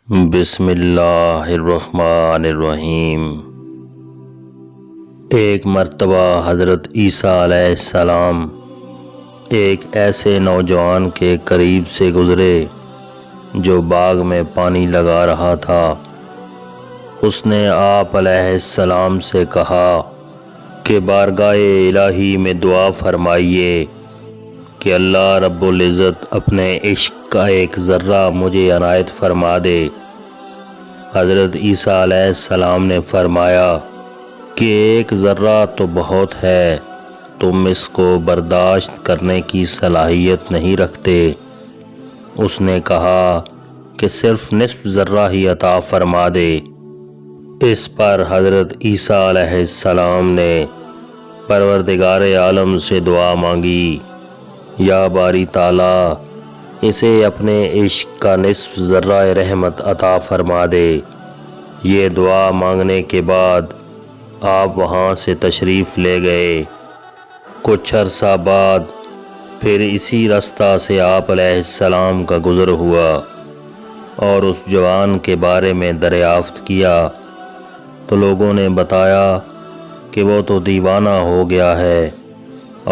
بسم اللہ الرحمن الرحیم۔ ایک مرتبہ حضرت عیسیٰ علیہ السلام ایک ایسے نوجوان کے قریب سے گزرے جو باغ میں پانی لگا رہا تھا۔ اس نے آپ علیہ السلام سے کہا کہ بارگاہ الہی میں دعا فرمائیے کہ اللہ رب العزت اپنے عشق کا ایک ذرہ مجھے عنایت فرما دے۔ حضرت عیسیٰ علیہ السلام نے فرمایا کہ ایک ذرہ تو بہت ہے، تم اس کو برداشت کرنے کی صلاحیت نہیں رکھتے۔ اس نے کہا کہ صرف نصف ذرہ ہی عطا فرما دے۔ اس پر حضرت عیسیٰ علیہ السلام نے پروردگار عالم سے دعا مانگی، یا باری تعالیٰ اسے اپنے عشق کا نصف ذرہ رحمت عطا فرما دے۔ یہ دعا مانگنے کے بعد آپ وہاں سے تشریف لے گئے۔ کچھ عرصہ بعد پھر اسی رستہ سے آپ علیہ السلام کا گزر ہوا اور اس جوان کے بارے میں دریافت کیا تو لوگوں نے بتایا کہ وہ تو دیوانہ ہو گیا ہے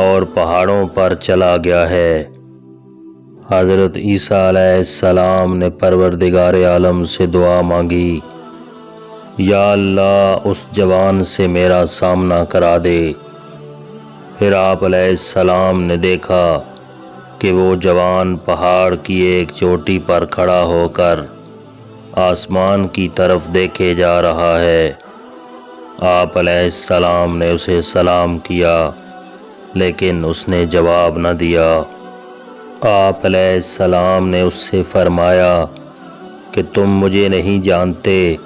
اور پہاڑوں پر چلا گیا ہے۔ حضرت عیسیٰ علیہ السلام نے پروردگار عالم سے دعا مانگی، یا اللہ اس جوان سے میرا سامنا کرا دے۔ پھر آپ علیہ السلام نے دیکھا کہ وہ جوان پہاڑ کی ایک چوٹی پر کھڑا ہو کر آسمان کی طرف دیکھے جا رہا ہے۔ آپ علیہ السلام نے اسے سلام کیا لیکن اس نے جواب نہ دیا۔ آپ علیہ السلام نے اس سے فرمایا کہ تم مجھے نہیں جانتے،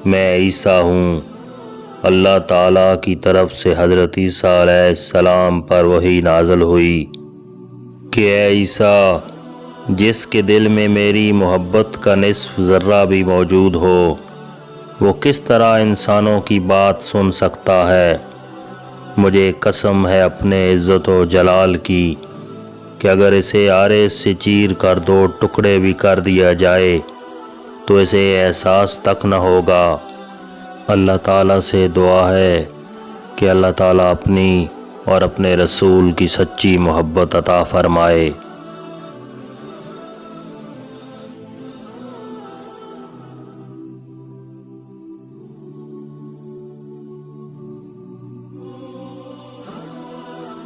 میں عیسیٰ ہوں۔ اللہ تعالیٰ کی طرف سے حضرت عیسیٰ علیہ السلام پر وحی نازل ہوئی کہ اے عیسیٰ، جس کے دل میں میری محبت کا نصف ذرہ بھی موجود ہو وہ کس طرح انسانوں کی بات سن سکتا ہے؟ مجھے قسم ہے اپنے عزت و جلال کی کہ اگر اسے آرے سے چیر کر 2 ٹکڑے بھی کر دیا جائے تو اسے احساس تک نہ ہوگا۔ اللہ تعالیٰ سے دعا ہے کہ اللہ تعالیٰ اپنی اور اپنے رسول کی سچی محبت عطا فرمائے۔